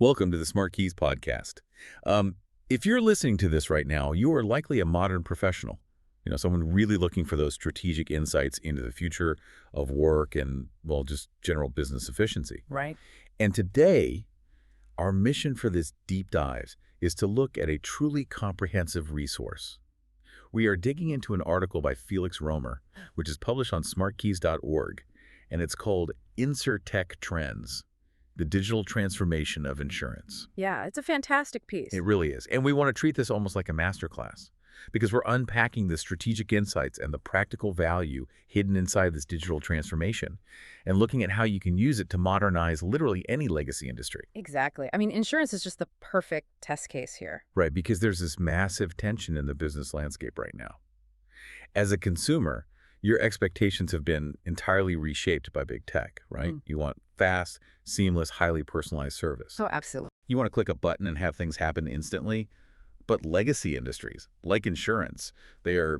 Welcome to the SmartKeys podcast. If you're listening to this right now, you are likely a modern professional. Someone really looking for those strategic insights into the future of work and, well, just general business efficiency. Right. And today, our mission for this deep dive is to look at a truly comprehensive resource. We are digging into an article by Felix Römer, which is published on smartkeys.org, and it's called InsurTech Trends: The Digital Transformation of Insurance. Yeah, it's a fantastic piece. It really is. And we want to treat this almost like a masterclass because we're unpacking the strategic insights and the practical value hidden inside this digital transformation and looking at how you can use it to modernize literally any legacy industry. Exactly. I mean, insurance is just the perfect test case here. Right, because there's this massive tension in the business landscape right now. As a consumer, your expectations have been entirely reshaped by big tech, right? You want fast, seamless, highly personalized service. Oh, absolutely. You want to click a button and have things happen instantly. But legacy industries, like insurance, they're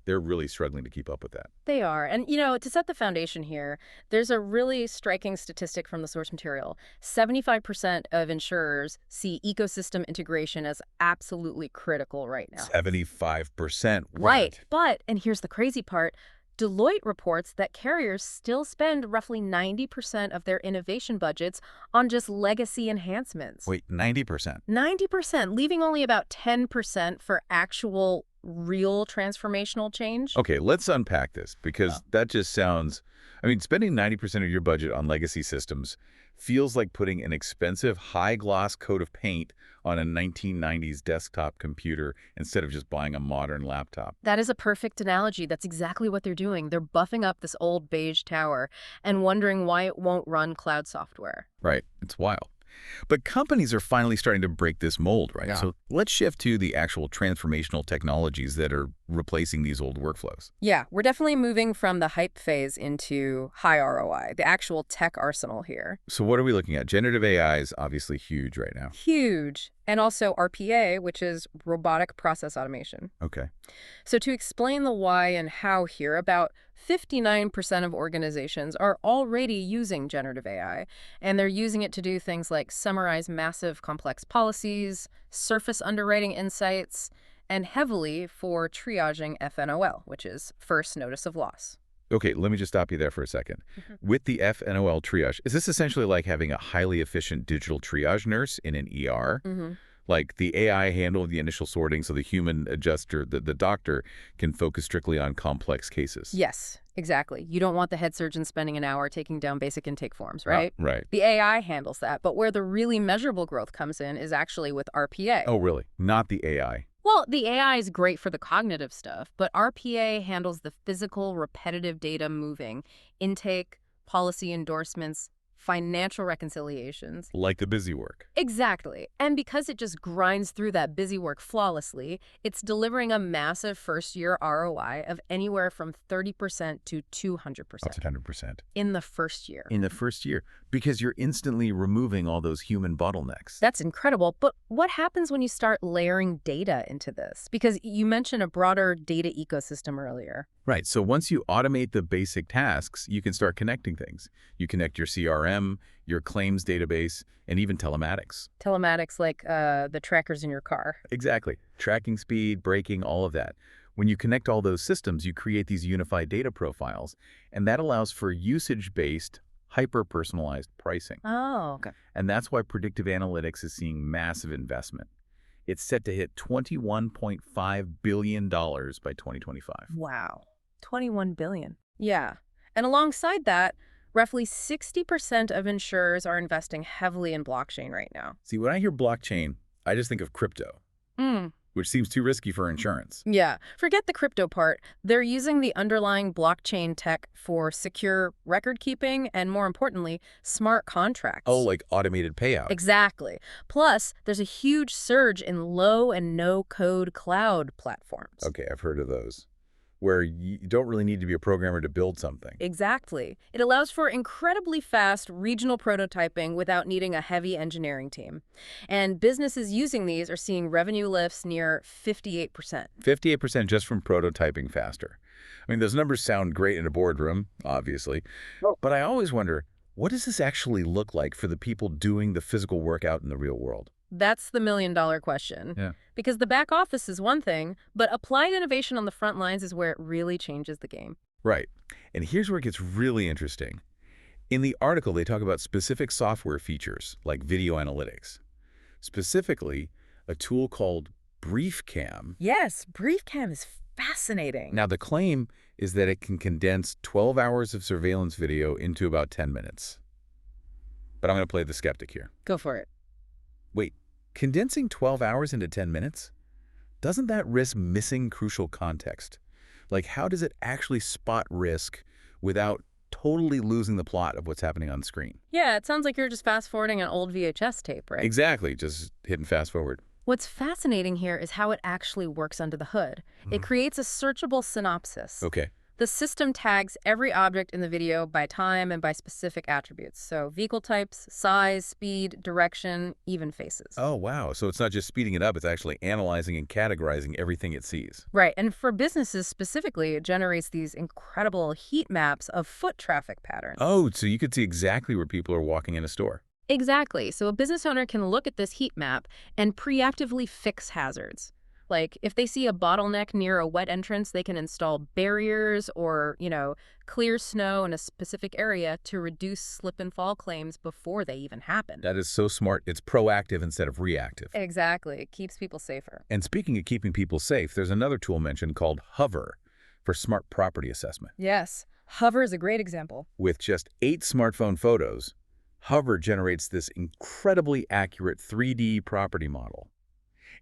really struggling to keep up with that. They are. And, to set the foundation here, there's a really striking statistic from the source material. 75% of insurers see ecosystem integration as absolutely critical right now. 75%. Right. But, and here's the crazy part, Deloitte reports that carriers still spend roughly 90% of their innovation budgets on just legacy enhancements. Wait, 90%? 90%, leaving only about 10% for actual, real transformational change. Okay, let's unpack this because that just sounds... spending 90% of your budget on legacy systems feels like putting an expensive, high-gloss coat of paint on a 1990s desktop computer instead of just buying a modern laptop. That is a perfect analogy. That's exactly what they're doing. They're buffing up this old beige tower and wondering why it won't run cloud software. Right. It's wild. But companies are finally starting to break this mold, right? Yeah. So let's shift to the actual transformational technologies that are replacing these old workflows. Yeah, we're definitely moving from the hype phase into high ROI, the actual tech arsenal here. So what are we looking at? Generative AI is obviously huge right now. Huge. And also RPA, which is robotic process automation. Okay. So to explain the why and how here, about 59% of organizations are already using generative AI, and they're using it to do things like summarize massive complex policies, surface underwriting insights, and heavily for triaging FNOL, which is first notice of loss. Okay, let me just stop you there for a second. With the FNOL triage, is this essentially like having a highly efficient digital triage nurse in an ER? Like the AI handle the initial sorting so the human adjuster, the doctor, can focus strictly on complex cases? Yes, exactly. You don't want the head surgeon spending an hour taking down basic intake forms, right? Right. The AI handles that, but where the really measurable growth comes in is actually with RPA. Oh, really? Not the AI? Well, the AI is great for the cognitive stuff, but RPA handles the physical, repetitive data moving, intake, policy endorsements, financial reconciliations. Like the busy work. Exactly. And because it just grinds through that busy work flawlessly, it's delivering a massive first-year ROI of anywhere from 30% to 200%. Up to 100%. In the first year. In the first year, because you're instantly removing all those human bottlenecks. That's incredible. But what happens when you start layering data into this? Because you mentioned a broader data ecosystem earlier. Right. So once you automate the basic tasks, you can start connecting things. You connect your CRM, your claims database, and even telematics. Telematics like the trackers in your car. Exactly. Tracking speed, braking, all of that. When you connect all those systems, you create these unified data profiles, and that allows for usage-based, hyper-personalized pricing. Oh, okay. And that's why predictive analytics is seeing massive investment. It's set to hit $21.5 billion by 2025. Wow. 21 billion. Yeah. And alongside that, roughly 60% of insurers are investing heavily in blockchain right now. See, when I hear blockchain, I just think of crypto, which seems too risky for insurance. Yeah. Forget the crypto part. They're using the underlying blockchain tech for secure record keeping and, more importantly, smart contracts. Oh, like automated payout. Exactly. Plus, there's a huge surge in low and no-code cloud platforms. Okay, I've heard of those, where you don't really need to be a programmer to build something. Exactly. It allows for incredibly fast regional prototyping without needing a heavy engineering team. And businesses using these are seeing revenue lifts near 58%. 58% just from prototyping faster. Those numbers sound great in a boardroom, obviously. But I always wonder, What does this actually look like for the people doing the physical work out in the real world? That's the million-dollar question. Yeah. Because the back office is one thing, but applied innovation on the front lines is where it really changes the game. Right. And here's where it gets really interesting. In the article, they talk about specific software features like video analytics. Specifically, a tool called BriefCam. Yes, BriefCam is fascinating. Now, the claim is that it can condense 12 hours of surveillance video into about 10 minutes. But I'm going to play the skeptic here. Go for it. Wait, condensing 12 hours into 10 minutes? Doesn't that risk missing crucial context? Like, how does it actually spot risk without totally losing the plot of what's happening on screen? Yeah, it sounds like you're just fast-forwarding an old VHS tape, right? Exactly, just hitting fast forward. What's fascinating here is how it actually works under the hood. It creates a searchable synopsis. Okay. The system tags every object in the video by time and by specific attributes. So vehicle types, size, speed, direction, even faces. Oh, wow. So it's not just speeding it up, it's actually analyzing and categorizing everything it sees. Right, and for businesses specifically, it generates these incredible heat maps of foot traffic patterns. Oh, so you could see exactly where people are walking in a store. Exactly. So a business owner can look at this heat map and preactively fix hazards. Like, if they see a bottleneck near a wet entrance, they can install barriers or, clear snow in a specific area to reduce slip and fall claims before they even happen. That is so smart. It's proactive instead of reactive. Exactly. It keeps people safer. And speaking of keeping people safe, there's another tool mentioned called Hover for smart property assessment. Yes. Hover is a great example. With just 8 smartphone photos, Hover generates this incredibly accurate 3D property model.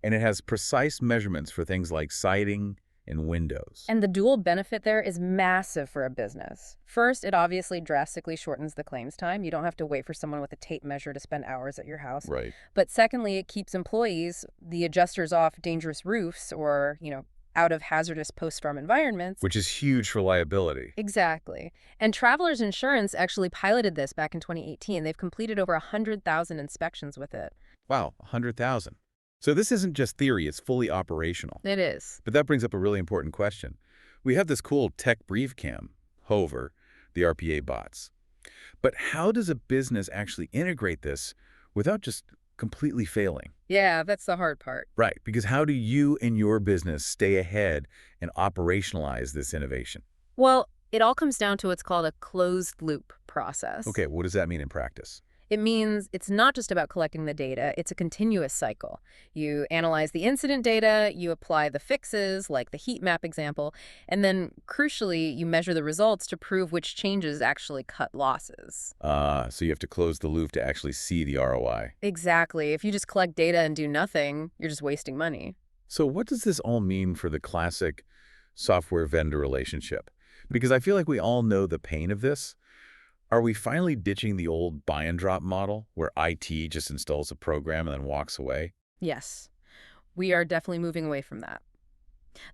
And it has precise measurements for things like siding and windows. And the dual benefit there is massive for a business. First, it obviously drastically shortens the claims time. You don't have to wait for someone with a tape measure to spend hours at your house. Right. But secondly, it keeps employees, the adjusters off dangerous roofs or, out of hazardous post-storm environments. Which is huge for liability. Exactly. And Travelers Insurance actually piloted this back in 2018. They've completed over 100,000 inspections with it. Wow, 100,000. So this isn't just theory, it's fully operational. It is. But that brings up a really important question. We have this cool tech BriefCam, Hover, the RPA bots. But how does a business actually integrate this without just completely failing? Yeah, that's the hard part. Right, because how do you and your business stay ahead and operationalize this innovation? Well, it all comes down to what's called a closed-loop process. Okay, what does that mean in practice? It means it's not just about collecting the data, it's a continuous cycle. You analyze the incident data, you apply the fixes, like the heat map example, and then, crucially, you measure the results to prove which changes actually cut losses. So you have to close the loop to actually see the ROI. Exactly. If you just collect data and do nothing, you're just wasting money. So what does this all mean for the classic software vendor relationship? Because I feel like we all know the pain of this. Are we finally ditching the old buy and drop model where IT just installs a program and then walks away? Yes, we are definitely moving away from that.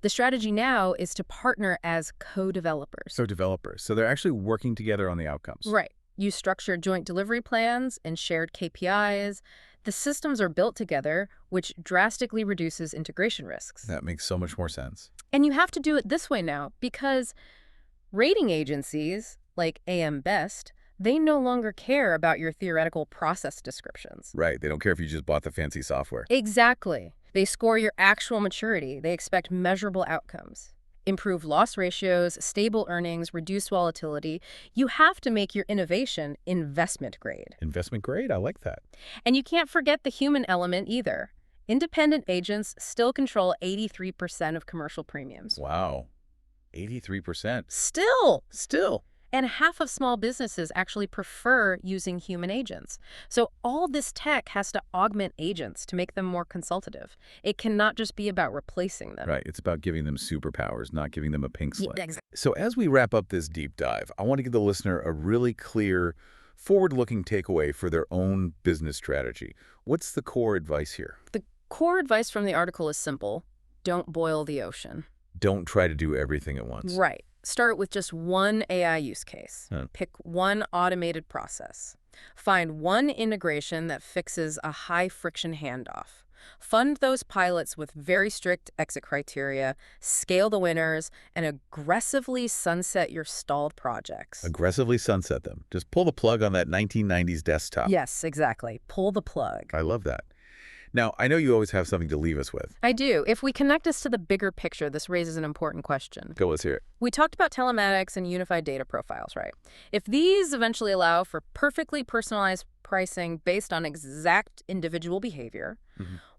The strategy now is to partner as co-developers. So developers. So they're actually working together on the outcomes. Right. You structure joint delivery plans and shared KPIs. The systems are built together, which drastically reduces integration risks. That makes so much more sense. And you have to do it this way now because rating agencies, like AM Best, they no longer care about your theoretical process descriptions. Right. They don't care if you just bought the fancy software. Exactly. They score your actual maturity. They expect measurable outcomes. Improved loss ratios, stable earnings, reduced volatility. You have to make your innovation investment grade. Investment grade? I like that. And you can't forget the human element either. Independent agents still control 83% of commercial premiums. Wow. 83%. Still. And half of small businesses actually prefer using human agents. So all this tech has to augment agents to make them more consultative. It cannot just be about replacing them. Right. It's about giving them superpowers, not giving them a pink slip. Yeah, exactly. So as we wrap up this deep dive, I want to give the listener a really clear, forward-looking takeaway for their own business strategy. What's the core advice here? The core advice from the article is simple. Don't boil the ocean. Don't try to do everything at once. Right. Start with just one AI use case. Huh. Pick one automated process. Find one integration that fixes a high-friction handoff. Fund those pilots with very strict exit criteria, scale the winners, and aggressively sunset your stalled projects. Aggressively sunset them. Just pull the plug on that 1990s desktop. Yes, exactly. Pull the plug. I love that. Now, I know you always have something to leave us with. I do. If we connect us to the bigger picture, this raises an important question. Go, let's hear it. We talked about telematics and unified data profiles, right? If these eventually allow for perfectly personalized pricing based on exact individual behavior,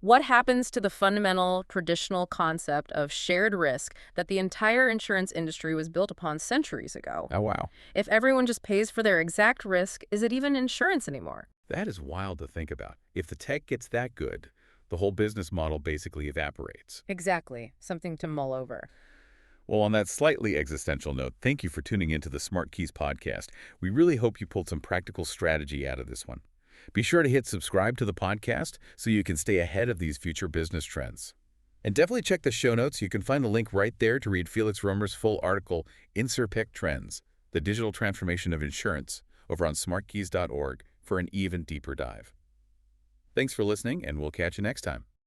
what happens to the fundamental traditional concept of shared risk that the entire insurance industry was built upon centuries ago? Oh, wow. If everyone just pays for their exact risk, is it even insurance anymore? That is wild to think about. If the tech gets that good, the whole business model basically evaporates. Exactly. Something to mull over. Well, on that slightly existential note, thank you for tuning into the SmartKeys podcast. We really hope you pulled some practical strategy out of this one. Be sure to hit subscribe to the podcast so you can stay ahead of these future business trends. And definitely check the show notes. You can find the link right there to read Felix Römer's full article, InsurTech Trends, the Digital Transformation of Insurance, over on smartkeys.org for an even deeper dive. Thanks for listening, and we'll catch you next time.